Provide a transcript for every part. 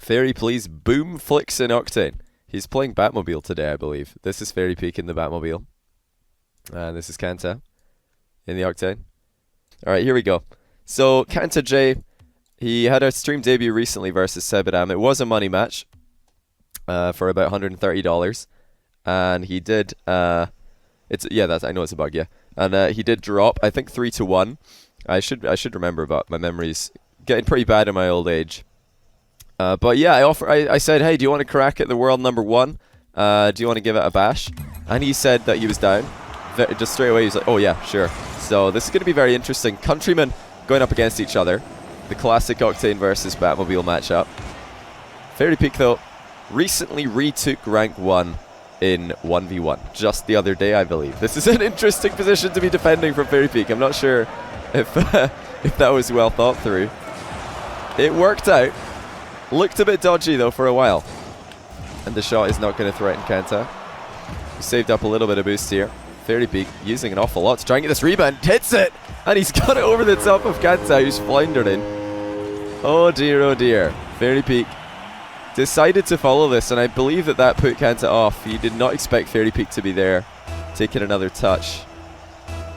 Fairy, please. Boom flicks in Octane. He's playing Batmobile today, I believe. This is Fairy Peak in the Batmobile. And this is Kanta in the Octane. Alright, here we go. So, KantaJ, he had a stream debut recently versus Sebadam. It was a money match for about $130. And he did... I know it's a bug, yeah. And he did drop, I think, 3-1. I should remember, but my memory's getting pretty bad in my old age. But yeah, I said, hey, do you want to crack at the world #1? Do you want to give it a bash? And he said that he was down. Just straight away, he was like, oh yeah, sure. So this is going to be very interesting. Countrymen going up against each other. The classic Octane versus Batmobile matchup. Fairy Peak, though, recently retook rank 1 in 1v1. Just the other day, I believe. This is an interesting position to be defending from Fairy Peak. I'm not sure if that was well thought through. It worked out. Looked a bit dodgy, though, for a while. And the shot is not going to threaten Kanta. He saved up a little bit of boost here. Fairy Peak using an awful lot to try and get this rebound. Hits it! And he's got it over the top of Kanta, who's floundering. Oh dear, oh dear. Fairy Peak decided to follow this, and I believe that put Kanta off. He did not expect Fairy Peak to be there. Taking another touch.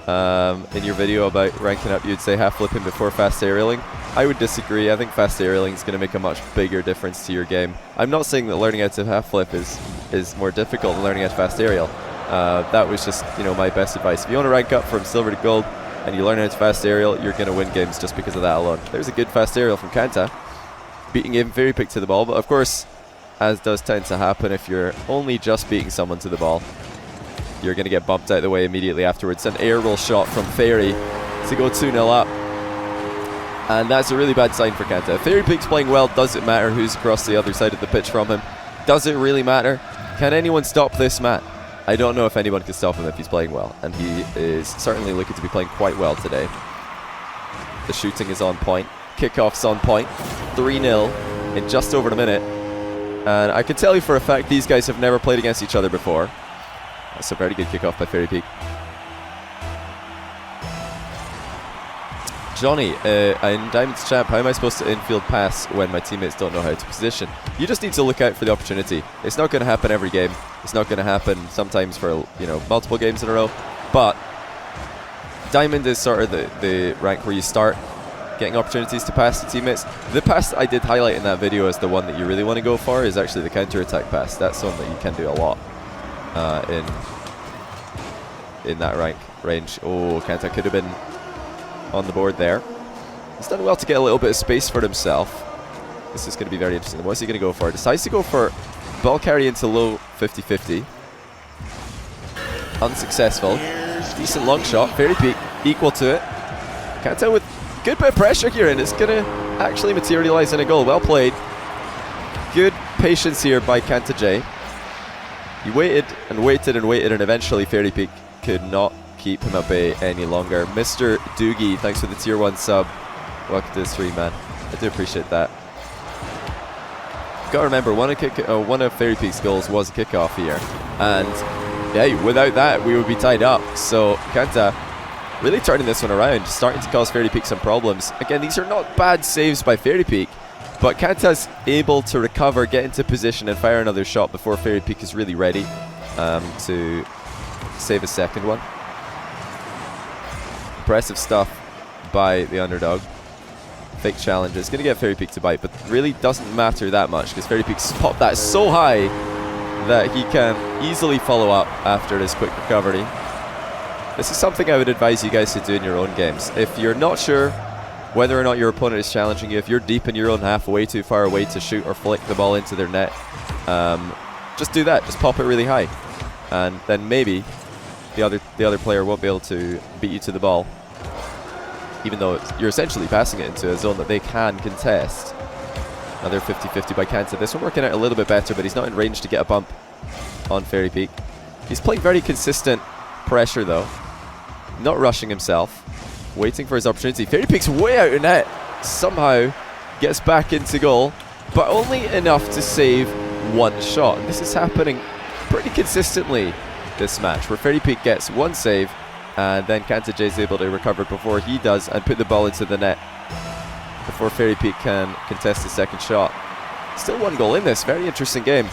In your video about ranking up, you'd say half flipping before fast aerialing. I would disagree. I think fast aerialing is going to make a much bigger difference to your game. I'm not saying that learning how to half flip is more difficult than learning how to fast aerial. That was just, my best advice. If you want to rank up from silver to gold and you learn how to fast aerial, you're going to win games just because of that alone. There's a good fast aerial from Kanta, beating him Fairy Peak to the ball. But of course, as does tend to happen, if you're only just beating someone to the ball, you're going to get bumped out of the way immediately afterwards. An air roll shot from Fairy to go 2-0 up. And that's a really bad sign for Kanta. If Fairy Peak's playing well, does it matter who's across the other side of the pitch from him? Does it really matter? Can anyone stop this man? I don't know if anyone can stop him if he's playing well. And he is certainly looking to be playing quite well today. The shooting is on point. Kickoff's on point. 3-0 in just over a minute. And I can tell you for a fact these guys have never played against each other before. That's a very good kickoff by Fairy Peak. Johnny, in Diamond's chat, how am I supposed to infield pass when my teammates don't know how to position? You just need to look out for the opportunity. It's not going to happen every game. It's not going to happen sometimes for multiple games in a row. But Diamond is sort of the rank where you start getting opportunities to pass to teammates. The pass that I did highlight in that video as the one that you really want to go for is actually the counter-attack pass. That's one that you can do a lot in that range. Oh, Kanta could have been on the board there. He's done well to get a little bit of space for himself. This is going to be very interesting. What's he going to go for? Decides to go for ball carry into low 50-50. Unsuccessful. Decent long shot. Fairy Peak equal to it. Kanta with good bit of pressure here, and it's going to actually materialize in a goal. Well played. Good patience here by KantaJ. He waited and waited and waited, and eventually Fairy Peak could not keep him at bay any longer. Mr. Doogie, thanks for the tier 1 sub. Welcome to the stream, man. I do appreciate that. Gotta remember, one of Fairy Peak's goals was a kickoff here, and yeah, without that we would be tied up. So Kanta really turning this one around, starting to cause Fairy Peak some problems. Again, these are not bad saves by Fairy Peak, but Kanta's able to recover, get into position, and fire another shot before Fairy Peak is really ready to save a second one. Impressive stuff by the underdog. Fake challenge. It's going to get Fairy Peak to bite, but really doesn't matter that much because Fairy Peak's popped that so high that he can easily follow up after this quick recovery. This is something I would advise you guys to do in your own games. If you're not sure whether or not your opponent is challenging you, if you're deep in your own half, way too far away to shoot or flick the ball into their net, just do that. Just pop it really high, and then maybe the other player won't be able to beat you to the ball, even though you're essentially passing it into a zone that they can contest. Another 50-50 by Kanta. This one working out a little bit better, but he's not in range to get a bump on Fairy Peak. He's playing very consistent pressure though, not rushing himself, waiting for his opportunity. Fairy Peak's way out of net, somehow gets back into goal, but only enough to save one shot. And this is happening pretty consistently this match, where Fairy Peak gets one save and then KantaJ is able to recover before he does and put the ball into the net before Fairy Peak can contest the second shot. Still 1 goal in this. Very interesting game.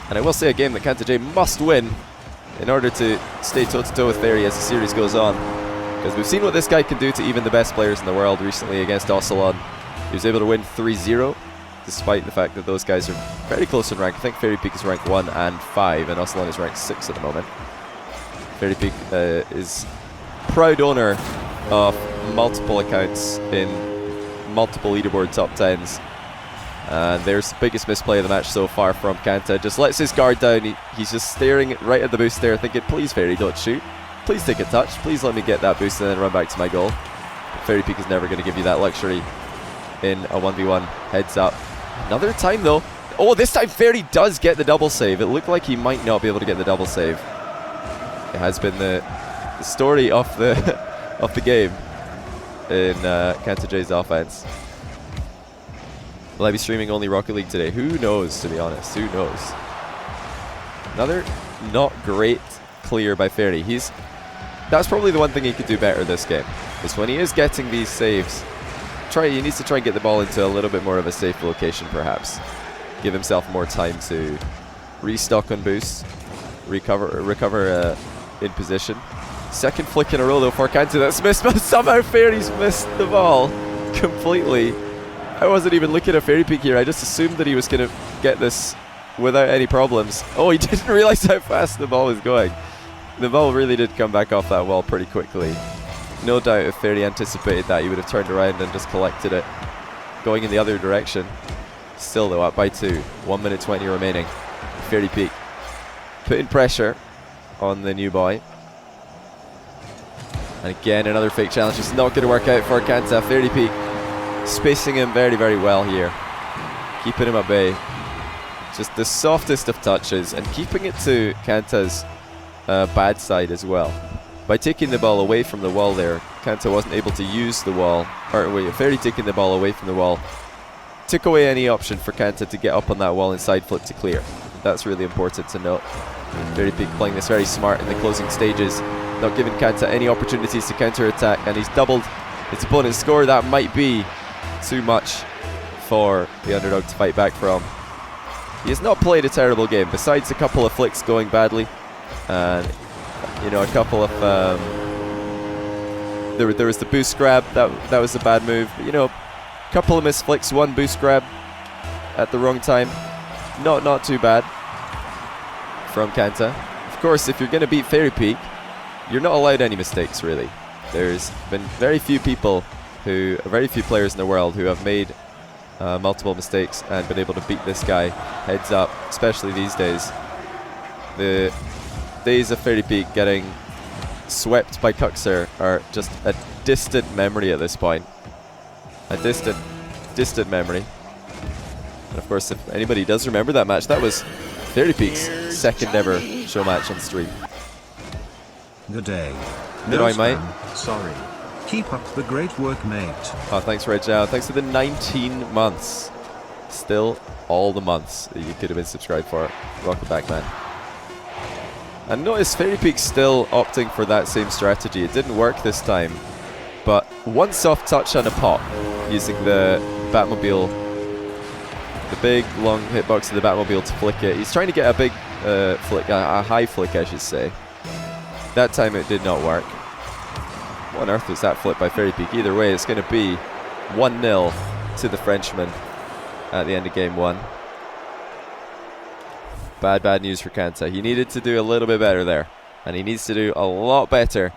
And I will say a game that KantaJ must win in order to stay toe-to-toe with Fairy as the series goes on. Because we've seen what this guy can do to even the best players in the world recently against Ocelon. He was able to win 3-0, despite the fact that those guys are very close in rank. I think Fairy Peak is ranked 1 and 5, and Ocelon is ranked 6 at the moment. Fairy Peak is proud owner of multiple accounts in multiple leaderboard top 10s. And there's the biggest misplay of the match so far from Kanta. Just lets his guard down. He's just staring right at the boost there, thinking, please Fairy, don't shoot. Please take a touch. Please let me get that boost and then run back to my goal. Fairy Peak is never going to give you that luxury in a 1v1 heads up. Another time though. Oh, this time Fairy does get the double save. It looked like he might not be able to get the double save. It has been the story of the of the game in KantaJ's offense. Will I be streaming only Rocket League today? Who knows, to be honest. Who knows? Another not great clear by Fairy. That's probably the one thing he could do better this game, is when he is getting these saves, he needs to try and get the ball into a little bit more of a safe location perhaps. Give himself more time to restock on boost, recover in position. Second flick in a row though for Kanta. That's missed, but somehow Fairy's missed the ball completely. I wasn't even looking at Fairy Peak here. I just assumed that he was going to get this without any problems. Oh, he didn't realize how fast the ball was going. The ball really did come back off that wall pretty quickly. No doubt if Fairy anticipated that, he would have turned around and just collected it, going in the other direction. Still though, up by 2. 1 minute 20 remaining. Fairy Peak putting pressure on the new boy. And again, another fake challenge. It's not going to work out for Kanta. Fairy Peak spacing him very, very well here. Keeping him at bay. Just the softest of touches and keeping it to Kanta's bad side as well. By taking the ball away from the wall there, Kanta wasn't able to use the wall. Fairy taking the ball away from the wall took away any option for Kanta to get up on that wall and side flip to clear. That's really important to note. Fairy Peak playing this very smart in the closing stages, not giving Kanta any opportunities to counter attack, and he's doubled his opponent's score. That might be too much for the underdog to fight back from. He has not played a terrible game, besides a couple of flicks going badly, and a couple of there was the boost grab that was a bad move. But, a couple of missed flicks, 1 boost grab at the wrong time. Not too bad from Kanta. Of course, if you're going to beat Fairy Peak, you're not allowed any mistakes really. There's been very few players in the world who have made multiple mistakes and been able to beat this guy heads up, especially these days. The days of Fairy Peak getting swept by Cuxer are just a distant memory at this point. A distant memory. And of course, if anybody does remember that match, that was Fairy Peak's second ever show match on stream. Good day. Good day, mate. Sorry. Keep up the great work, mate. Oh, thanks, Reg. Thanks for the 19 months. Still all the months that you could have been subscribed for. Welcome back, man. And notice Fairy Peak's still opting for that same strategy. It didn't work this time, but 1 soft touch and a pop using the Batmobile, the big long hitbox of the Batmobile to flick it. He's trying to get a big flick, a high flick I should say. That time it did not work. What on earth was that flip by Fairy Peak? Either way, it's going to be 1-0 to the Frenchman at the end of game 1. Bad news for Kanta. He needed to do a little bit better there, and he needs to do a lot better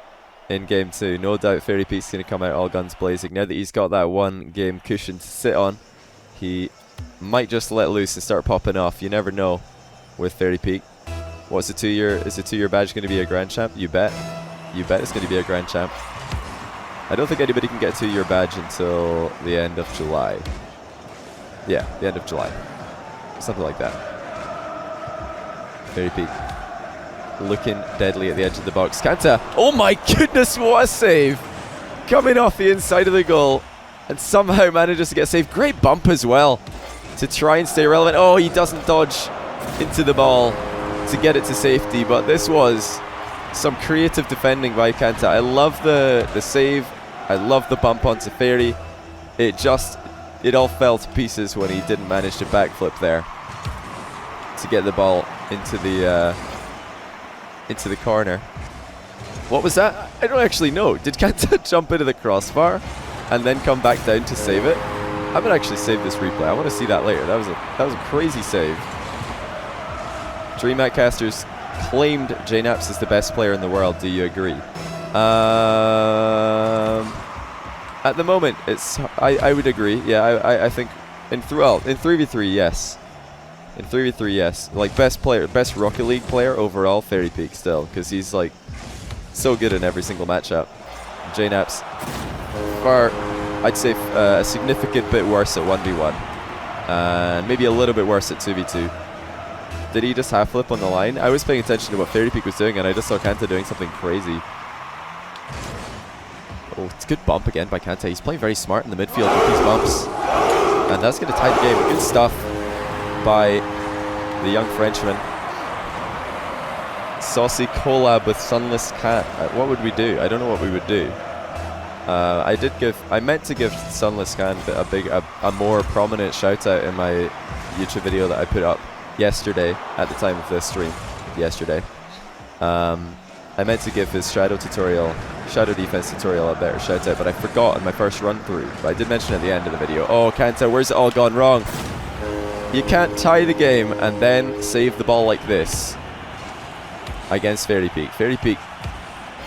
in game 2. No doubt Fairy Peak's going to come out all guns blazing. Now that he's got that 1 game cushion to sit on, he might just let loose and start popping off. You never know with Fairy Peak. What's the 2-year? Is the 2-year badge going to be a Grand Champ? You bet. You bet it's going to be a Grand Champ. I don't think anybody can get a 2-year badge until the end of July. Yeah, the end of July. Something like that. Fairy Peak looking deadly at the edge of the box. Kanta, oh my goodness, what a save! Coming off the inside of the goal and somehow manages to get a save. Great bump as well to try and stay relevant. Oh, he doesn't dodge into the ball to get it to safety, but this was some creative defending by Kanta. I love the save. I love the bump onto Fairy. It just it all fell to pieces when he didn't manage to backflip there to get the ball into the corner. What was that? I don't actually know. Did Kanta jump into the crossbar and then come back down to save it? I'm gonna actually save this replay. I want to see that later. That was a crazy save. DreamHack Casters claimed JNaps is the best player in the world. Do you agree? At the moment, I would agree. Yeah, I think in 3v3, yes. In 3v3, yes. Like best Rocket League player overall, Fairy Peak still, because he's like so good in every single matchup. JNaps far, I'd say a significant bit worse at 1v1, and maybe a little bit worse at 2v2. Did he just half flip on the line? I was paying attention to what Fairy Peak was doing, and I just saw Kanta doing something crazy. Oh, it's a good bump again by Kanta. He's playing very smart in the midfield with these bumps, and that's going to tie the game. Good stuff by the young Frenchman. Saucy collab with Sunless Cat. What would we do? I don't know what we would do. I meant to give Sunless Cat a more prominent shout out in my YouTube video that I put up yesterday at the time of this stream. Yesterday. I meant to give his shadow defense tutorial a better shout out, but I forgot in my first run through. But I did mention at the end of the video. Oh, Kanta, where's it all gone wrong? You can't tie the game and then save the ball like this against Fairy Peak. Fairy Peak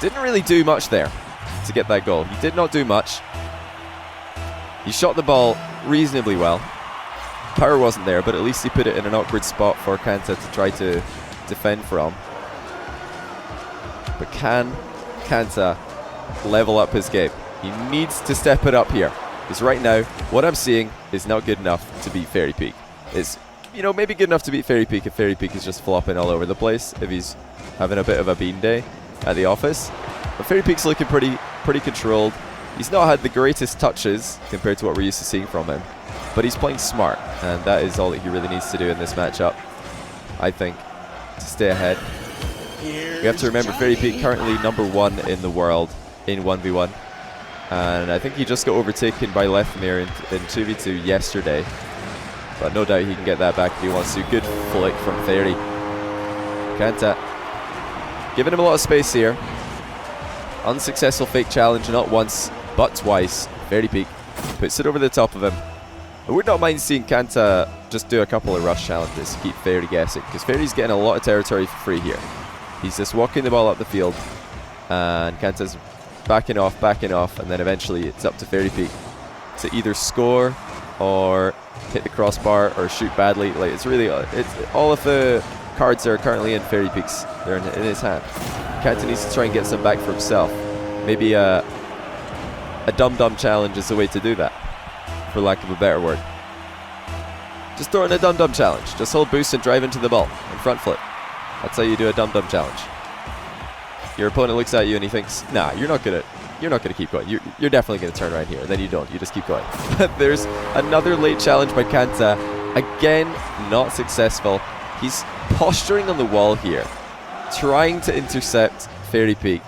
didn't really do much there to get that goal. He did not do much. He shot the ball reasonably well. Power wasn't there, but at least he put it in an awkward spot for Kanta to try to defend from. But can Kanta level up his game? He needs to step it up here, because right now what I'm seeing is not good enough to beat Fairy Peak. It's, you know, maybe good enough to beat Fairy Peak if Fairy Peak is just flopping all over the place, if he's having a bit of a bean day at the office. But Fairy Peak's looking pretty controlled. He's not had the greatest touches compared to what we're used to seeing from him, but he's playing smart, and that is all that he really needs to do in this matchup, I think, to stay ahead. We have to remember Fairy Peak currently #1 in the world in 1v1, and I think he just got overtaken by Lethmir in 2v2 yesterday, but no doubt he can get that back if he wants to. Good flick from Fairy. Kanta giving him a lot of space here. Unsuccessful fake challenge, not once but twice. Fairy Peak puts it over the top of him. I would not mind seeing Kanta just do a couple of rush challenges to keep Fairy guessing, because Fairy's getting a lot of territory for free here. He's just walking the ball up the field, and Kanta's backing off, and then eventually it's up to Fairy Peak to either score or hit the crossbar or shoot badly. Like, it's really, all of the cards are currently in Fairy Peak's, they're in his hand. Kanta needs to try and get some back for himself. Maybe a dum-dum challenge is the way to do that, for lack of a better word. Just throw in a dum-dum challenge. Just hold boost and drive into the ball and front flip. That's how you do a dum-dum challenge. Your opponent looks at you and he thinks, nah, you're not gonna keep going. You're definitely gonna turn right here. And then you don't. You just keep going. There's another late challenge by Kanta. Again, not successful. He's posturing on the wall here, trying to intercept Fairy Peak,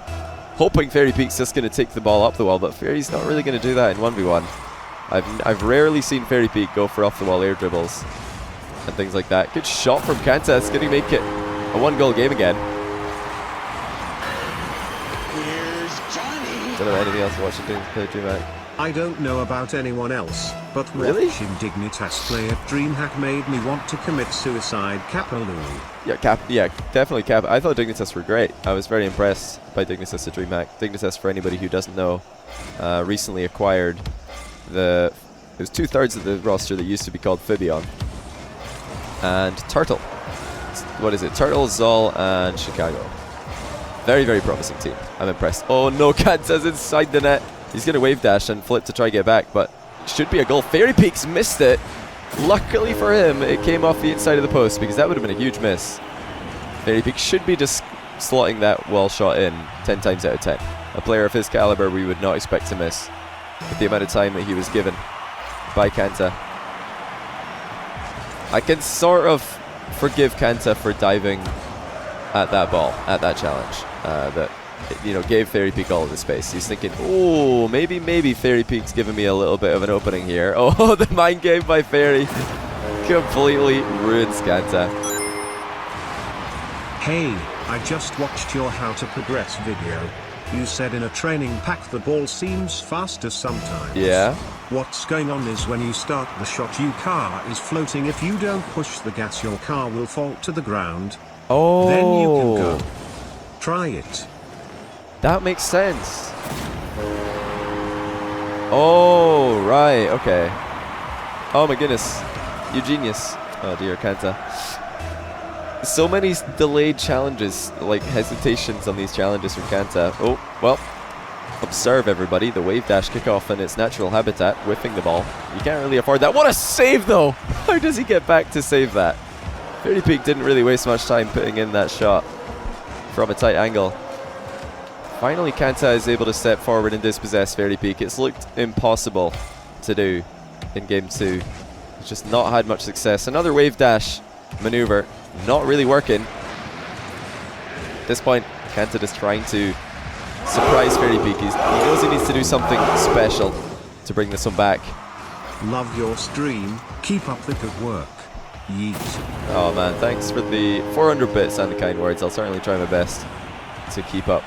hoping Fairy Peak's just gonna take the ball up the wall, but Fairy's not really gonna do that in 1v1. I've rarely seen Fairy Peak go for off the wall air dribbles and things like that. Good shot from Kanta. It's gonna make it a 1-goal game again. Don't know anything else watching DreamHack. I don't know about anyone else, but really? watching Dignitas play at DreamHack made me want to commit suicide. Kapaloo. Yeah, definitely Cap. I thought Dignitas were great. I was very impressed by Dignitas at DreamHack. Dignitas, for anybody who doesn't know, recently acquired it was 2/3 of the roster that used to be called Fibion and Turtle. What is it? Turtle, Zol, and Chicago. Very, very promising team. I'm impressed. Oh no, Kanta's inside the net. He's going to wave dash and flip to try to get back, but it should be a goal. Fairy Peaks missed it. Luckily for him, it came off the inside of the post, because that would have been a huge miss. Fairy Peaks should be just slotting that wall shot in 10 times out of 10. A player of his caliber we would not expect to miss with the amount of time that he was given by Kanta. I can sort of forgive Kanta for diving at that ball, at that challenge. That you know, gave Fairy Peak all of the space. He's thinking, oh, maybe Fairy Peak's giving me a little bit of an opening here. Oh, the mind game by Fairy completely ruins Kanta. Hey, I just watched your how to progress video. You said in a training pack the ball seems faster sometimes. Yeah. What's going on is when you start the shot your car is floating. If you don't push the gas your car will fall to the ground. Oh. Then you can go. Try it. That makes sense. Oh, right, okay. Oh my goodness. You genius. Oh dear, Kanta. So many delayed challenges, like hesitations on these challenges from Kanta. Oh, well. Observe everybody, the wave dash kickoff in its natural habitat, whiffing the ball. You can't really afford that. What a save though! How does he get back to save that? Fairy Peak didn't really waste much time putting in that shot from a tight angle. Finally Kanta is able to step forward and dispossess Fairy Peak. It's looked impossible to do in game 2. It's just not had much success. Another wave dash maneuver, not really working. At this point, Kanta just trying to surprise Fairy Peak. He knows he needs to do something special to bring this one back. Love your stream. Keep up the good work. Yeet. Oh man, thanks for the 400 bits and the kind words. I'll certainly try my best to keep up.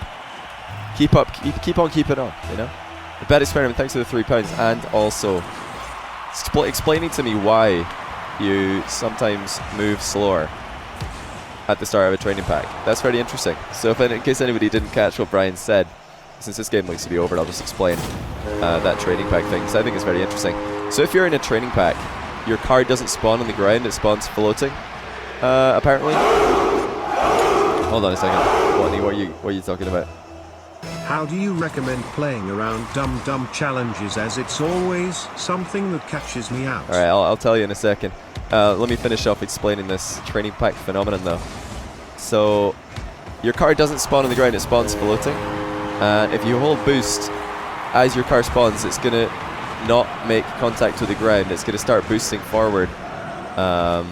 Keep on keeping on, you know? The bad experiment, thanks for the £3. And also explaining to me why you sometimes move slower at the start of a training pack. That's very interesting. So if in case anybody didn't catch what Brian said, since this game looks to be over, I'll just explain that training pack thing, because I think it's very interesting. So if you're in a training pack, your card doesn't spawn on the ground, it spawns floating, apparently. Hold on a second. What are you talking about? How do you recommend playing around dumb challenges, as it's always something that catches me out? Alright, I'll tell you in a second. Let me finish off explaining this training pack phenomenon though. So, your car doesn't spawn on the ground, it spawns floating. And if you hold boost as your car spawns, it's going to not make contact with the ground. It's going to start boosting forward. And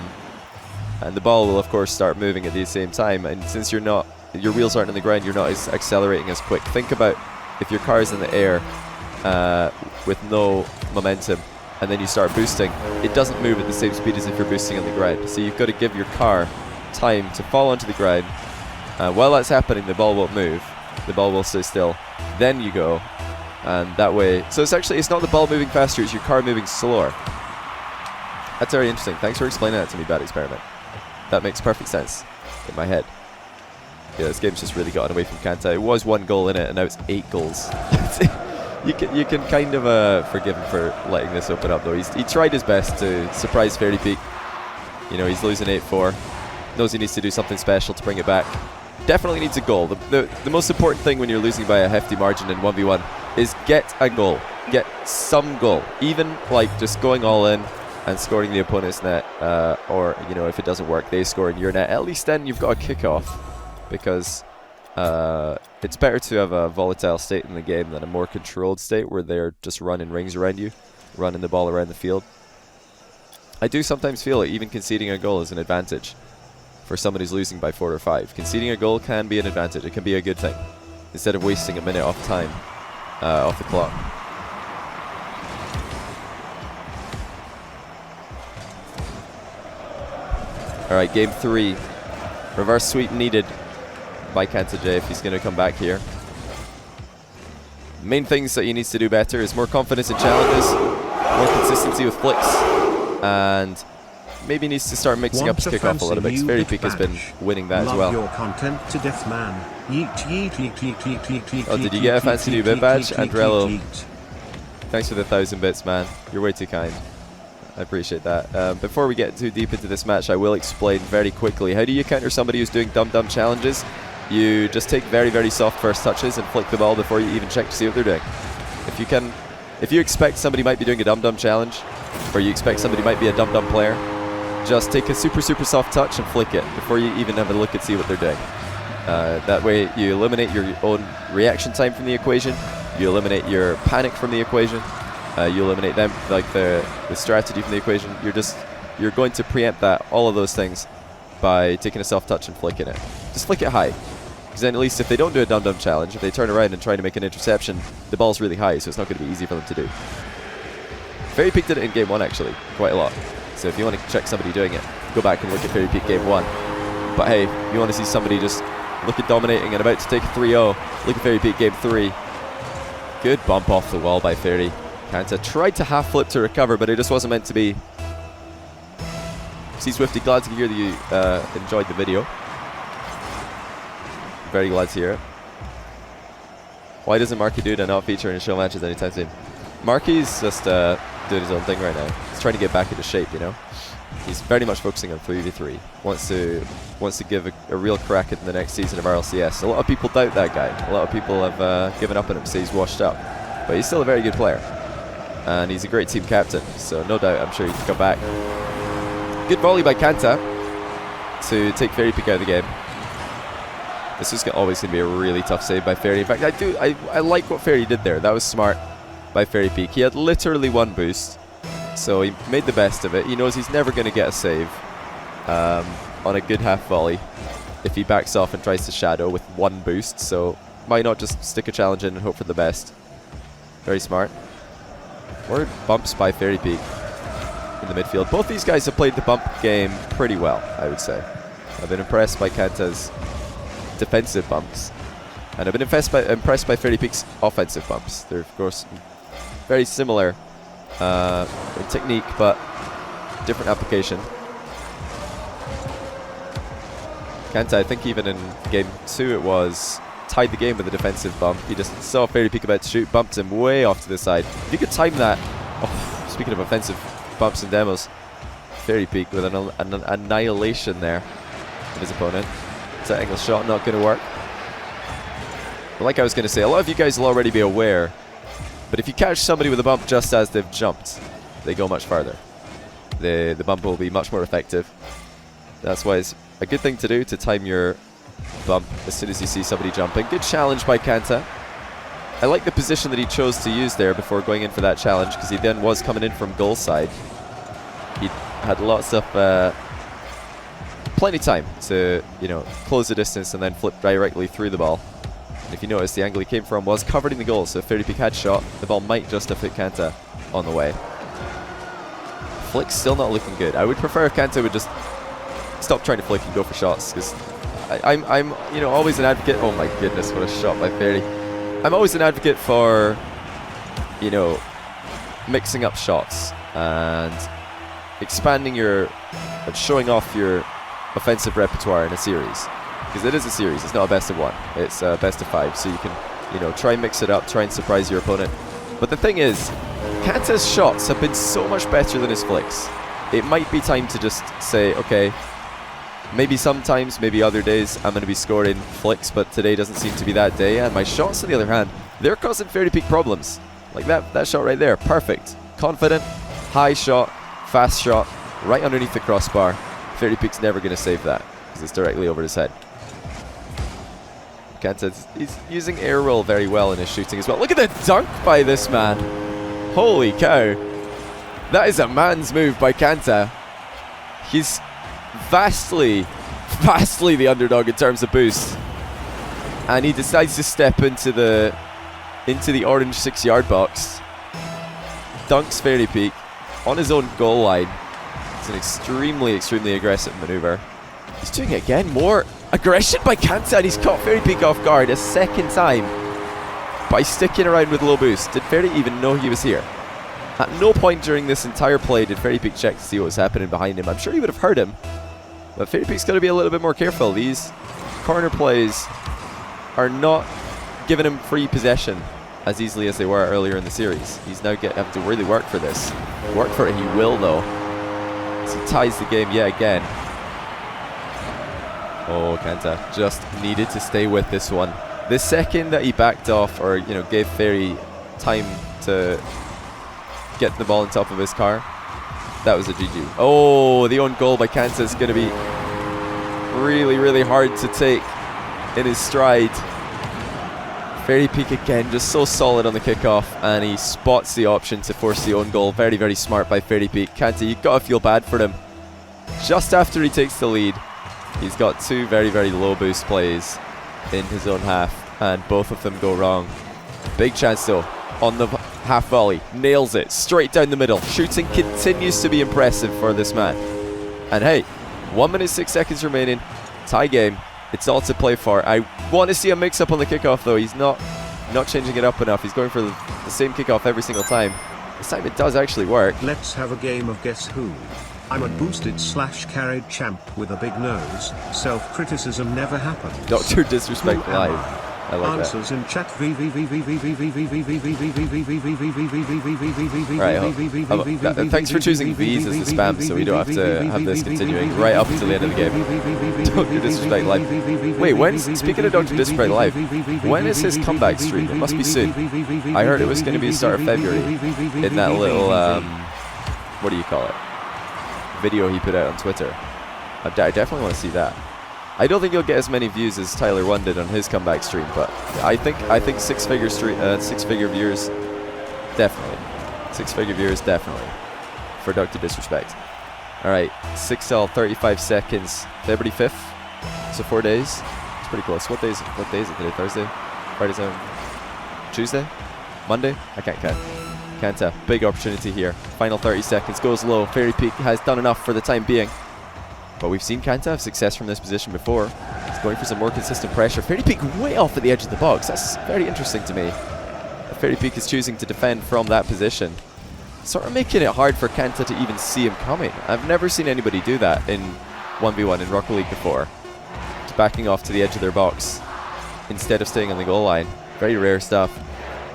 the ball will of course start moving at the same time. And since your wheels aren't on the ground, you're not accelerating as quick. Think about if your car is in the air with no momentum, and then you start boosting, it doesn't move at the same speed as if you're boosting on the ground. So you've got to give your car time to fall onto the ground. While that's happening, the ball won't move. The ball will stay still. Then you go, and that way. So it's not the ball moving faster, it's your car moving slower. That's very interesting. Thanks for explaining that to me, Bad Experiment. That makes perfect sense in my head. Yeah, this game's just really gotten away from Kanta. It was 1 goal in it, and now it's 8 goals. You can kind of forgive him for letting this open up, though. He tried his best to surprise Fairy Peak. You know, he's losing 8-4. Knows he needs to do something special to bring it back. Definitely needs a goal. The most important thing when you're losing by a hefty margin in 1v1 is get a goal. Get some goal. Even like just going all in and scoring the opponent's net, or you know, if it doesn't work, they score in your net. At least then you've got a kickoff, because it's better to have a volatile state in the game than a more controlled state where they're just running rings around you, running the ball around the field. I do sometimes feel that even conceding a goal is an advantage for someone who's losing by 4 or 5. Conceding a goal can be an advantage. It can be a good thing, instead of wasting a minute off time, off the clock. Alright, game 3. Reverse sweep needed by KantaJ if he's going to come back here. Main things that he needs to do better is more confidence in challenges, more consistency with flicks, and maybe needs to start mixing up his kickoff a little bit, because Fairy Peak has been winning that as well. Your content to death, man. Oh, did you get a fancy new bit badge? Andrello, thanks for the 1,000 bits, man. You're way too kind. I appreciate that. Before we get too deep into this match, I will explain very quickly. How do you counter somebody who's doing dumb challenges? You just take very soft first touches and flick the ball before you even check to see what they're doing. If you expect somebody might be doing a dumb challenge, or you expect somebody might be a dumb player, just take a super soft touch and flick it before you even have a look and see what they're doing. That way you eliminate your own reaction time from the equation, you eliminate your panic from the equation, you eliminate them, like the strategy from the equation. You're going to preempt all of those things by taking a soft touch and flicking it. Just flick it high. Because then at least if they don't do a dum-dum challenge, if they turn around and try to make an interception, the ball's really high, so it's not going to be easy for them to do. Fairy Peak did it in Game 1 actually, quite a lot. So if you want to check somebody doing it, go back and look at Fairy Peak Game 1. But hey, if you want to see somebody just look at dominating and about to take a 3-0, look at Fairy Peak Game 3. Good bump off the wall by Fairy. Kanta tried to half flip to recover, but it just wasn't meant to be. See Swifty, glad to hear that you enjoyed the video. Very glad to hear it. Why doesn't Marky Duda not feature in show matches anytime soon? Marky's just doing his own thing right now. He's trying to get back into shape, you know. He's very much focusing on 3v3. Wants to give a real crack at the next season of RLCS. A lot of people doubt that guy. A lot of people have given up on him, say he's washed up. But he's still a very good player. And he's a great team captain. So no doubt, I'm sure he can come back. Good volley by Kanta to take Fairy Peak out of the game. This is always going to be a really tough save by Fairy. In fact, I like what Fairy did there. That was smart by Fairy Peak. He had literally one boost, so he made the best of it. He knows he's never going to get a save on a good half volley if he backs off and tries to shadow with one boost, so why not just stick a challenge in and hope for the best. Very smart. More bumps by Fairy Peak in the midfield. Both these guys have played the bump game pretty well, I would say. I've been impressed by Kanta's defensive bumps, and I've been impressed by Fairy Peak's offensive bumps. They're of course very similar in technique, but different application. Kanta, I think even in Game 2 it was, tied the game with a defensive bump. He just saw Fairy Peak about to shoot, bumped him way off to the side. If he could time that, oh, speaking of offensive bumps and demos, Fairy Peak with an annihilation there of his opponent. That angle shot not going to work. But like I was going to say, a lot of you guys will already be aware, but if you catch somebody with a bump just as they've jumped, they go much farther. The bump will be much more effective. That's why it's a good thing to do, to time your bump as soon as you see somebody jumping. Good challenge by Kanta. I like the position that he chose to use there before going in for that challenge, because he then was coming in from goal side. He had lots of plenty of time to, you know, close the distance and then flip directly through the ball. And if you notice, the angle he came from was covered in the goal, so if Fairy Peak had shot, the ball might just have hit Kanta on the way. Flick's still not looking good. I would prefer if Kanta would just stop trying to flick and go for shots, because I'm you know, always an advocate. Oh my goodness, what a shot by Fairy. I'm always an advocate for, you know, mixing up shots and expanding your, showing off your offensive repertoire in a series, because it is a series. It's not a best of one, it's a best of 5, so you can, you know, try and mix it up, try and surprise your opponent. But the thing is, Kanta's shots have been so much better than his flicks. It might be time to just say, okay, maybe sometimes, maybe other days I'm going to be scoring flicks, but today doesn't seem to be that day. And my shots, on the other hand, they're causing Fairy Peak problems. Like that shot right there, perfect, confident, high shot, fast shot, right underneath the crossbar. Fairy Peak's never going to save that, because it's directly over his head. Kanta, he's using air roll very well in his shooting as well. Look at the dunk by this man. Holy cow. That is a man's move by Kanta. He's vastly the underdog in terms of boost. And he decides to step into the orange 6-yard box. Dunks Fairy Peak on his own goal line. It's an extremely aggressive maneuver. He's doing it again. More aggression by Kanta, and he's caught Fairy Peak off guard a second time by sticking around with low boost. Did Fairy even know he was here? At no point during this entire play did Fairy Peak check to see what was happening behind him. I'm sure he would have heard him, but Fairy Peak's got to be a little bit more careful. These corner plays are not giving him free possession as easily as they were earlier in the series. He's now have to really work for this. Work for it he will, though. So he ties the game yet again. Oh, Kanta just needed to stay with this one. The second that he backed off, or, you know, gave Fairy time to get the ball on top of his car, that was a GG. Oh, the own goal by Kanta is going to be really hard to take in his stride. Fairy Peak again, just so solid on the kickoff, and he spots the option to force the own goal. Very smart by Fairy Peak. Kanta, you've got to feel bad for him. Just after he takes the lead, he's got two very low boost plays in his own half, and both of them go wrong. Big chance though on the half volley. Nails it straight down the middle. Shooting continues to be impressive for this man. And hey, 1 minute 6 seconds remaining. Tie game. It's all to play for. I want to see a mix-up on the kickoff though. He's not changing it up enough. He's going for the same kickoff every single time. This time it does actually work. Let's have a game of Guess Who. I'm a boosted / carried champ with a big nose. Self-criticism never happens. Dr. Disrespect Live. I like Answers that. in chat. Right, thanks for choosing V's as the spam so we don't have to have this continuing right up until the end of the game. Dr. Disrespect Live. Wait, speaking of Dr. Disrespect Live, when is his comeback stream? It must be soon. I heard it was going to be the start of February in that little, what do you call it? Video he put out on Twitter. I definitely want to see that. I don't think he'll get as many views as Tyler 1 did on his comeback stream, but I think six-figure viewers, definitely. Six-figure viewers, definitely. For Dr. Disrespect. Alright, 6L, 35 seconds. February 5th, so 4 days. It's pretty close. What day is it today? Thursday? Friday, Saturday? Tuesday? Monday? I can't count. Kanta, big opportunity here. Final 30 seconds, goes low. Fairy Peak has done enough for the time being. But we've seen Kanta have success from this position before. He's going for some more consistent pressure. Fairy Peak way off at the edge of the box. That's very interesting to me. Fairy Peak is choosing to defend from that position. Sort of making it hard for Kanta to even see him coming. I've never seen anybody do that in 1v1 in Rocket League before. Just backing off to the edge of their box instead of staying on the goal line. Very rare stuff.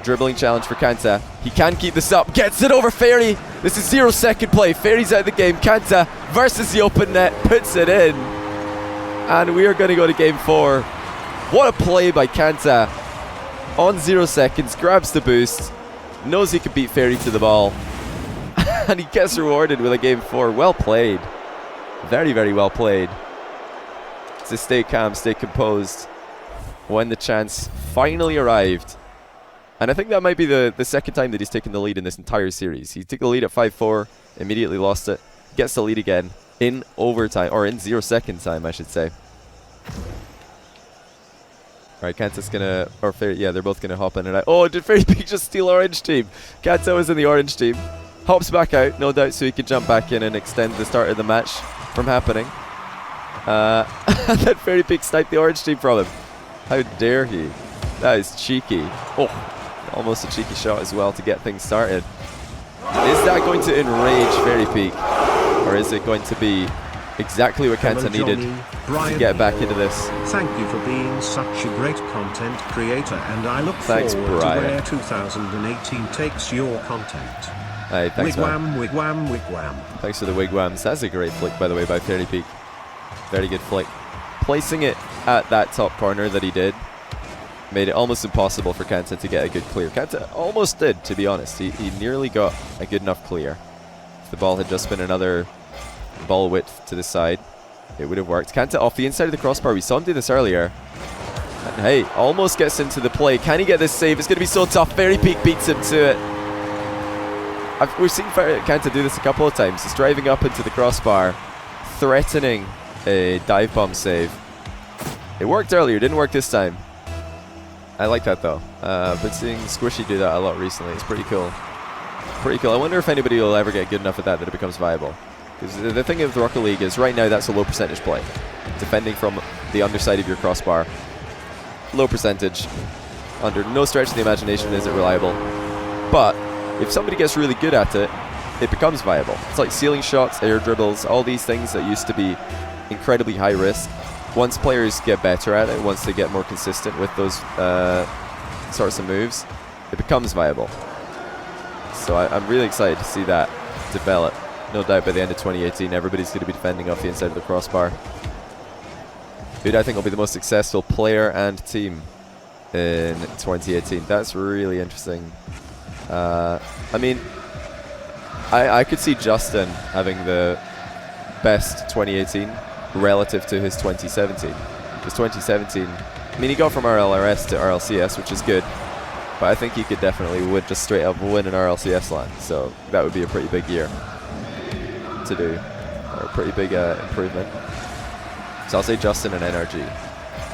Dribbling challenge for Kanta. He can keep this up. Gets it over Fairy. This is 0-second play. Fairy's out of the game. Kanta versus the open net. Puts it in. And we are going to go to game 4. What a play by Kanta. On 0 seconds. Grabs the boost. Knows he can beat Fairy to the ball. And he gets rewarded with a game 4. Well played. Very, very well played. To stay calm, stay composed when the chance finally arrived. And I think that might be the second time that he's taken the lead in this entire series. He took the lead at 5-4, immediately lost it, gets the lead again in overtime, or in 0-second time, I should say. Alright, Kanta's gonna, or Fairy, yeah, they're both gonna hop in and out. Oh, did Fairy Peak just steal orange team? Kanta was in the orange team. Hops back out, no doubt, so he can jump back in and extend the start of the match from happening. And then Fairy Peak sniped the orange team from him. How dare he? That is cheeky. Oh. Almost a cheeky shot as well to get things started. Is that going to enrage Fairy Peak? Or is it going to be exactly what Kanta needed to get back into this? Thank you for being such a great content creator, and I look forward to where 2018 takes your content. Hey, thanks, wigwam, wigwam, wigwam. Thanks for the wigwams. That's a great flick, by the way, by Fairy Peak. Very good flick. Placing it at that top corner that he did made it almost impossible for Kanta to get a good clear. Kanta almost did, to be honest. He nearly got a good enough clear. If the ball had just been another ball width to the side, it would have worked. Kanta off the inside of the crossbar. We saw him do this earlier. And hey, almost gets into the play. Can he get this save? It's going to be so tough. Fairy Peak beats him to it. We've seen Kanta do this a couple of times. He's driving up into the crossbar, threatening a dive bomb save. It worked earlier, didn't work this time. I like that though. Been seeing Squishy do that a lot recently. It's pretty cool. Pretty cool. I wonder if anybody will ever get good enough at that it becomes viable. Because the thing with Rocket League is right now that's a low percentage play. Defending from the underside of your crossbar. Low percentage. Under no stretch of the imagination is it reliable. But if somebody gets really good at it, it becomes viable. It's like ceiling shots, air dribbles, all these things that used to be incredibly high risk. Once players get better at it, once they get more consistent with those sorts of moves, it becomes viable. So I'm really excited to see that develop. No doubt by the end of 2018, everybody's going to be defending off the inside of the crossbar. Who I think will be the most successful player and team in 2018. That's really interesting. I mean, I could see Justin having the best 2018 relative to his 2017. His 2017, I mean, he got from RLRS to RLCS, which is good, but I think he could definitely just straight up win an RLCS LAN, so that would be a pretty big year to do, or a pretty big improvement. So I'll say Justin and NRG.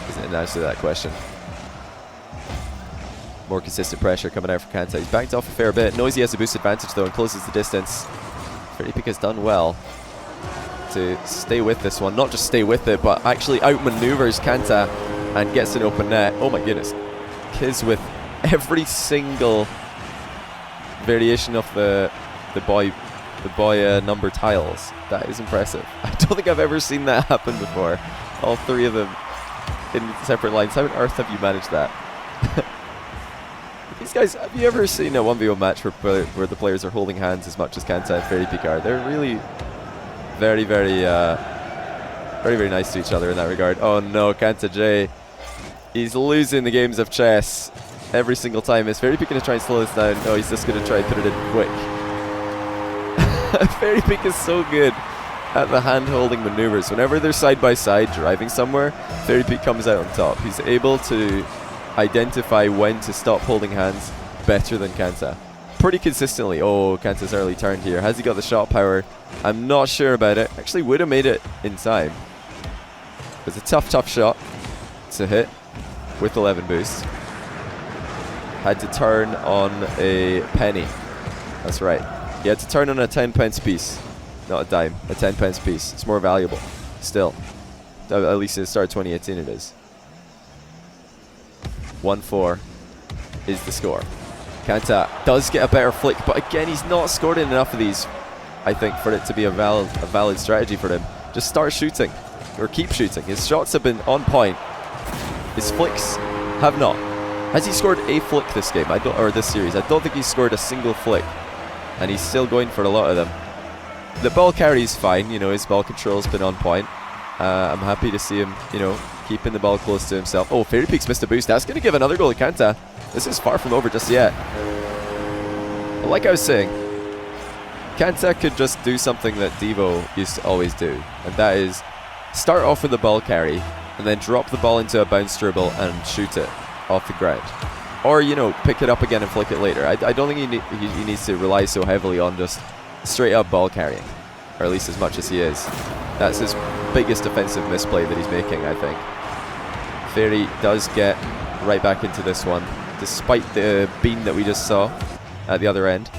isn't an answer to that question. More consistent pressure coming out from KantaJ. He's backed off a fair bit. Knows he has a boost advantage though and closes the distance. Fairypeak has done well to stay with this one. Not just stay with it, but actually outmaneuvers KantaJ and gets an open net. Oh my goodness. Kiz with every single variation of the boy number tiles. That is impressive. I don't think I've ever seen that happen before. All three of them in separate lines. How on earth have you managed that? These guys, have you ever seen a 1v1 match where the players are holding hands as much as KantaJ and Fairypeak are? They're really very, very nice to each other in that regard. Oh no, KantaJ. He's losing the games of chess every single time. Is Fairypeak going to try and slow this down? No, he's just going to try and put it in quick. Fairypeak is so good at the hand-holding maneuvers. Whenever they're side by side driving somewhere, Fairypeak comes out on top. He's able to identify when to stop holding hands better than KantaJ. Pretty consistently. Oh, KantaJ's early turn here. Has he got the shot power? I'm not sure about it. Actually would have made it in time. It's a tough shot to hit with 11 boost. Had to turn on a penny. That's right. He had to turn on a 10-pence piece. Not a dime. A 10-pence piece. It's more valuable. Still. At least in the start of 2018 it is. 1-4 is the score. KantaJ does get a better flick, but again, he's not scored in enough of these, I think, for it to be a valid strategy for him. Just start shooting, or keep shooting. His shots have been on point. His flicks have not. Has he scored a flick this game? Or this series? I don't think he's scored a single flick, and he's still going for a lot of them. The ball carry's fine. You know, his ball control's been on point. I'm happy to see him, you know, keeping the ball close to himself. Oh, Fairypeak's missed a boost. That's going to give another goal to KantaJ. This is far from over just yet. But like I was saying, KantaJ could just do something that Devo used to always do, and that is start off with the ball carry and then drop the ball into a bounce dribble and shoot it off the ground. Or, you know, pick it up again and flick it later. I don't think he needs to rely so heavily on just straight up ball carrying, or at least as much as he is. That's his biggest defensive misplay that he's making, I think. Fairy does get right back into this one, despite the beam that we just saw at the other end.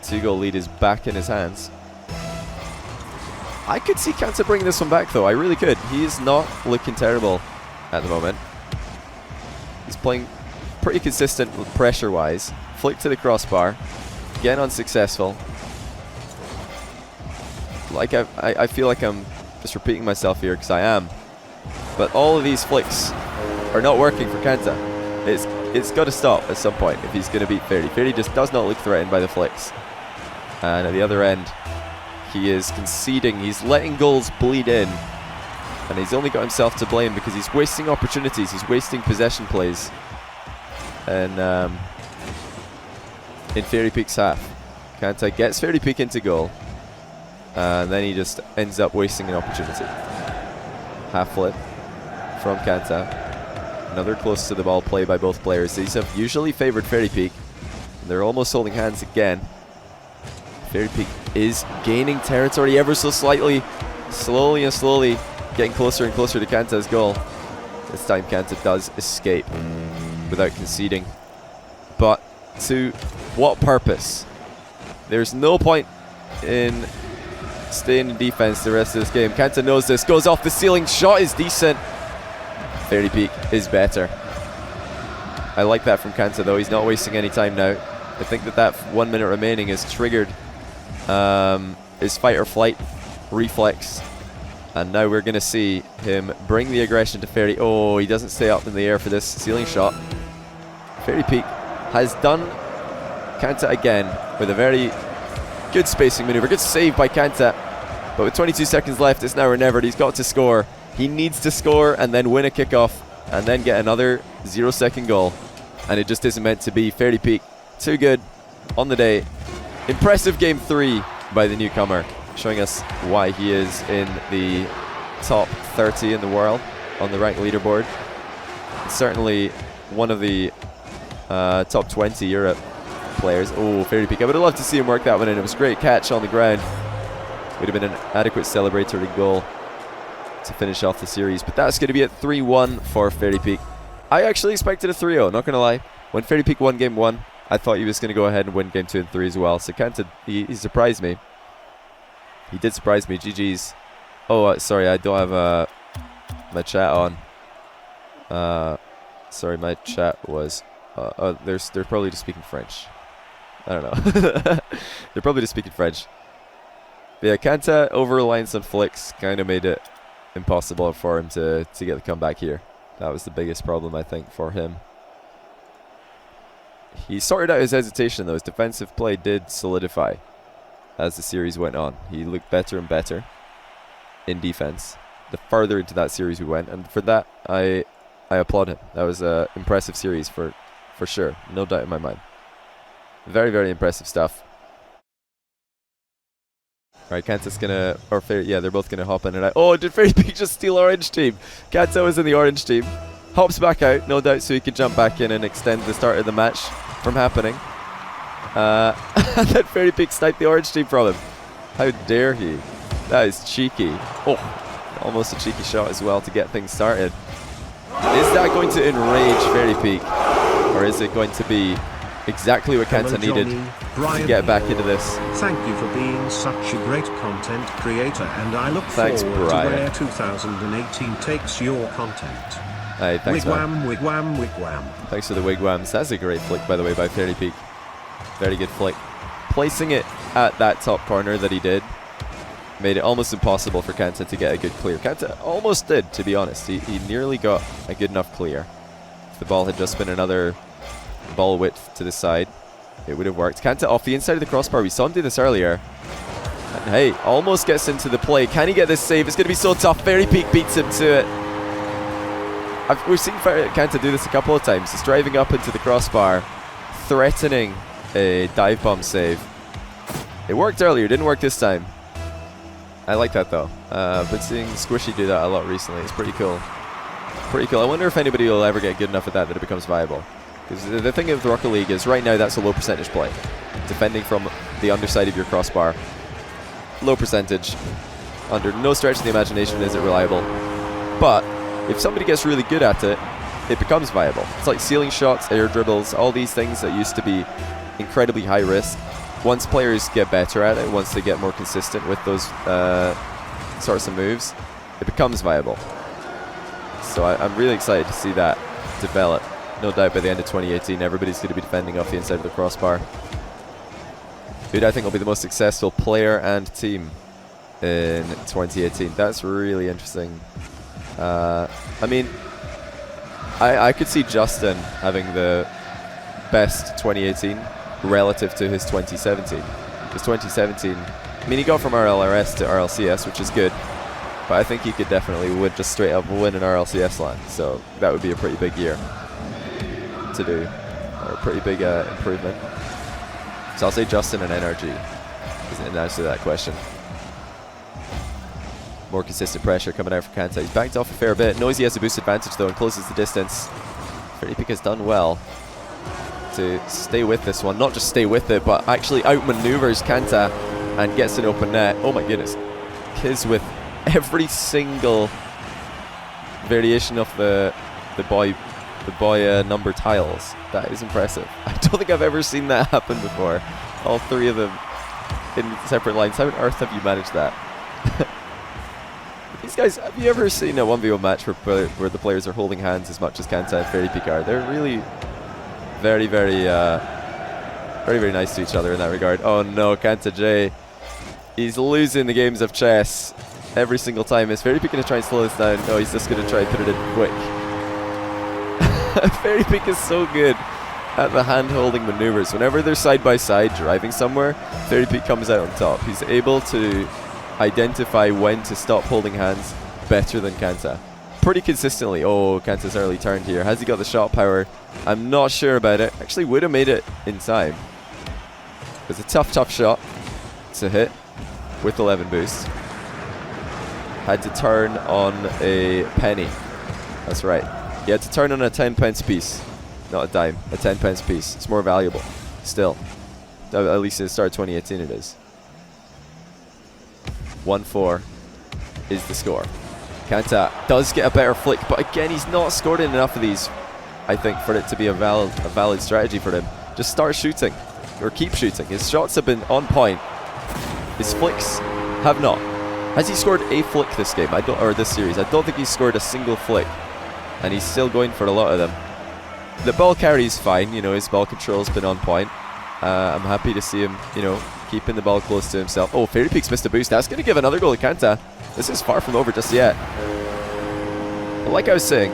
2-goal lead is back in his hands. I could see KantaJ bringing this one back, though. I really could. He is not looking terrible at the moment. He's playing pretty consistent pressure-wise. Flick to the crossbar. Again, unsuccessful. Like I feel like I'm just repeating myself here, because I am. But all of these flicks are not working for KantaJ. It's got to stop at some point if he's going to beat Fairy. Fairy just does not look threatened by the flicks. And at the other end, he is conceding. He's letting goals bleed in. And he's only got himself to blame because he's wasting opportunities. He's wasting possession plays. And in Fairypeak's half, KantaJ gets Fairypeak into goal. And then he just ends up wasting an opportunity. Half flip from KantaJ. Another close to the ball play by both players. These have usually favored Fairypeak. They're almost holding hands again. Fairypeak is gaining territory ever so slightly. Slowly and slowly getting closer and closer to KantaJ's goal. This time KantaJ does escape without conceding. But to what purpose? There's no point in staying in defense the rest of this game. KantaJ knows this. Goes off the ceiling. Shot is decent. Fairypeak is better. I like that from KantaJ, though. He's not wasting any time now. I think that 1 minute remaining has triggered his fight or flight reflex. And now we're going to see him bring the aggression to Fairy. Oh, he doesn't stay up in the air for this ceiling shot. Fairypeak has done KantaJ again with a very good spacing maneuver. Good save by KantaJ. But with 22 seconds left, it's now or never. He's got to score. He needs to score and then win a kickoff and then get another 0-second goal. And it just isn't meant to be. Fairypeak, too good on the day. Impressive game 3 by the newcomer, showing us why he is in the top 30 in the world on the rank leaderboard. It's certainly one of the top 20 Europe players. Oh, Fairypeak. I would have loved to see him work that one in. It was a great catch on the ground. Would have been an adequate celebratory goal to finish off the series. But that's going to be at 3-1 for Fairy Peak. I actually expected a 3-0, not going to lie. When Fairy Peak won game 1, I thought he was going to go ahead and win game 2 and 3 as well. So Kanta, he surprised me. He did surprise me. GG's. Oh, sorry, I don't have my chat on. Sorry, my chat was... they're probably just speaking French. I don't know. They're probably just speaking French. But yeah, Kanta over-reliance on flicks kind of made it impossible for him to get the comeback here. That was the biggest problem, I think, for him. He sorted out his hesitation, though. His defensive play did solidify as the series went on. He looked better and better in defense the further into that series we went, and for that, I applaud him. That was an impressive series for sure. No doubt in my mind. Very, very impressive stuff. Alright, Kanta's gonna... yeah, they're both gonna hop in and out. Oh, did Fairy Peak just steal orange team? Kanta was in the orange team. Hops back out, no doubt, so he can jump back in and extend the start of the match from happening. And then Fairy Peak sniped the orange team from him. How dare he? That is cheeky. Oh, almost a cheeky shot as well to get things started. Is that going to enrage Fairy Peak? Or is it going to be exactly what Kanta needed to get back into this? Thank you for being such a great content creator, and I look forward to where 2018 takes your content. Hey, thanks, wigwam, wigwam, wigwam. Thanks for the wigwams. That's a great flick, by the way, by Fairy Peak. Very good flick. Placing it at that top corner that he did made it almost impossible for Kanta to get a good clear. Kanta almost did, to be honest. He nearly got a good enough clear. If the ball had just been another ball width to the side, it would have worked. Kanta off the inside of the crossbar. We saw him do this earlier. And hey, almost gets into the play. Can he get this save? It's going to be so tough. Fairy Peak beats him to it. We've seen Kanta do this a couple of times. He's driving up into the crossbar, threatening a dive bomb save. It worked earlier, didn't work this time. I like that though. Been seeing Squishy do that a lot recently. It's pretty cool. Pretty cool. I wonder if anybody will ever get good enough at that it becomes viable. Because the thing of the Rocket League is right now that's a low percentage play. Defending from the underside of your crossbar. Low percentage. Under no stretch of the imagination is it reliable. But if somebody gets really good at it, it becomes viable. It's like ceiling shots, air dribbles, all these things that used to be incredibly high risk. Once players get better at it, once they get more consistent with those sorts of moves, it becomes viable. So I'm really excited to see that develop. No doubt by the end of 2018, everybody's going to be defending off the inside of the crossbar. Who do I think will be the most successful player and team in 2018? That's really interesting. I mean, I could see Justin having the best 2018 relative to his 2017. His 2017, I mean, he got from RLRS to RLCS, which is good, but I think he could definitely would just straight up win an RLCS LAN. So that would be a pretty big year to do, or a pretty big improvement. So I'll say Justin and NRG is an answer to that question. More consistent pressure coming out from Kanta. He's backed off a fair bit. Noisy has a boost advantage though and closes the distance. Fairy Peak has done well to stay with this one. Not just stay with it, but actually outmaneuvers Kanta and gets an open net. Oh my goodness. Kiz with every single variation of the boy number tiles. That is impressive. I don't think I've ever seen that happen before. All three of them in separate lines. How on earth have you managed that? These guys, have you ever seen a 1v1 match where the players are holding hands as much as Kanta and Fairy Peak are? They're really very, very nice to each other in that regard. Oh no, KantaJ. He's losing the games of chess every single time. Is Fairy Peak going to try and slow this down? No, he's just going to try and put it in quick. Fairy Peak is so good at the hand-holding maneuvers. Whenever they're side by side driving somewhere, Fairy Peak comes out on top. He's able to identify when to stop holding hands better than Kanta. Pretty consistently. Oh, Kanta's early turn here. Has he got the shot power? I'm not sure about it. Actually would have made it in time. It was a tough shot to hit with 11 boost. Had to turn on a penny. That's right. He had to turn on a 10-pence piece. Not a dime. A 10-pence piece. It's more valuable. Still. At least in the start of 2018 it is. 1-4 is the score. Kanta does get a better flick, but again, he's not scored in enough of these, I think, for it to be a valid strategy for him. Just start shooting, or keep shooting. His shots have been on point. His flicks have not. Has he scored a flick this game? Or this series? I don't think he's scored a single flick, and he's still going for a lot of them. The ball carry is fine. You know, his ball control's been on point. I'm happy to see him, you know, keeping the ball close to himself. Oh, Fairy Peak's missed a boost. That's going to give another goal to Kanta. This is far from over just yet. But like I was saying,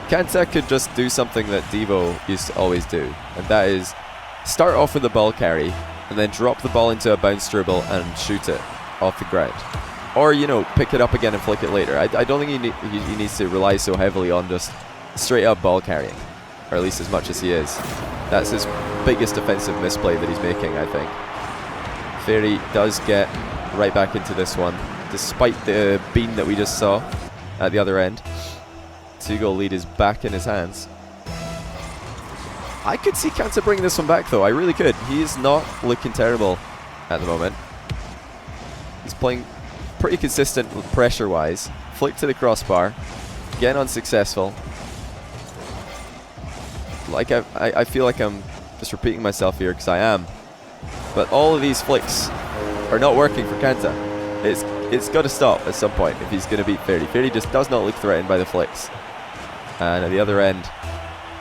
Kanta could just do something that Devo used to always do, and that is start off with the ball carry and then drop the ball into a bounce dribble and shoot it off the ground. Or, you know, pick it up again and flick it later. I don't think he needs to rely so heavily on just straight up ball carrying, or at least as much as he is. That's his biggest offensive misplay that he's making, I think. Fairy does get right back into this one, despite the beam that we just saw at the other end. 2-goal lead is back in his hands. I could see Kanta bringing this one back, though. I really could. He is not looking terrible at the moment. He's playing pretty consistent pressure-wise. Flick to the crossbar. Again unsuccessful. Like I feel like I'm just repeating myself here, because I am. But all of these flicks are not working for Kanta. It's got to stop at some point if he's going to beat Fairy. Fairy just does not look threatened by the flicks. And at the other end,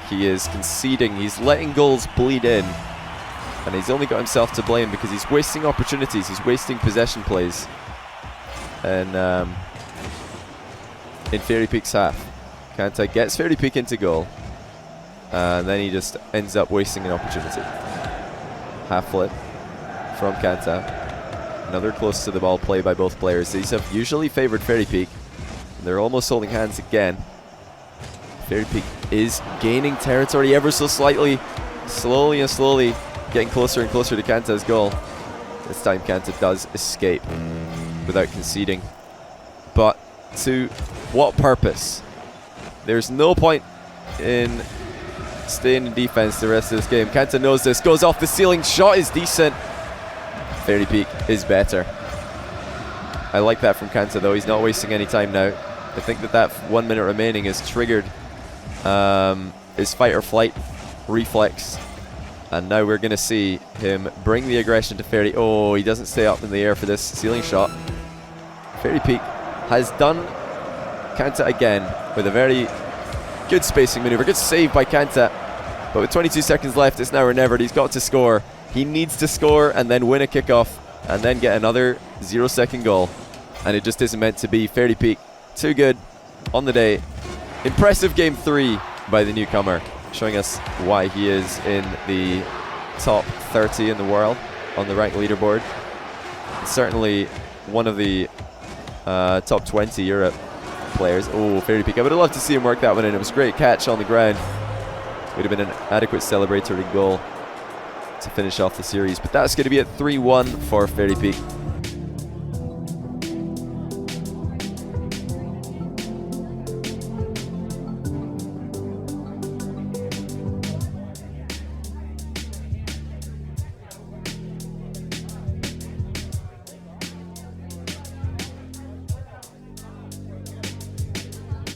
he is conceding. He's letting goals bleed in. And he's only got himself to blame because he's wasting opportunities. He's wasting possession plays. And in Fairy Peak's half, Kanta gets Fairy Peak into goal. And then he just ends up wasting an opportunity. Half flip from Kanta. Another close to the ball play by both players. These have usually favoured Fairy Peak. They're almost holding hands again. Fairy Peak is gaining territory ever so slightly. Slowly and slowly getting closer and closer to Kanta's goal. This time Kanta does escape without conceding. But to what purpose? There's no point in staying in defense the rest of this game. Kanta knows this. Goes off the ceiling. Shot is decent. Fairy Peak is better. I like that from Kanta, though. He's not wasting any time now. I think that 1 minute remaining has triggered his fight or flight reflex. And now we're going to see him bring the aggression to Fairy. Oh, he doesn't stay up in the air for this ceiling shot. Fairy Peak has done Kanta again with a very good spacing maneuver. Good save by Kanta. But with 22 seconds left, it's now or never. He's got to score. He needs to score and then win a kickoff and then get another 0-second goal. And it just isn't meant to be. Fairy Peak, too good on the day. Impressive game 3 by the newcomer, showing us why he is in the top 30 in the world on the rank leaderboard. Certainly one of the top 20 Europe players. Oh, Fairy Peak. I would have loved to see him work that one in. It was a great catch on the ground. Would have been an adequate celebratory goal to finish off the series. But that's going to be at 3-1 for Fairy Peak.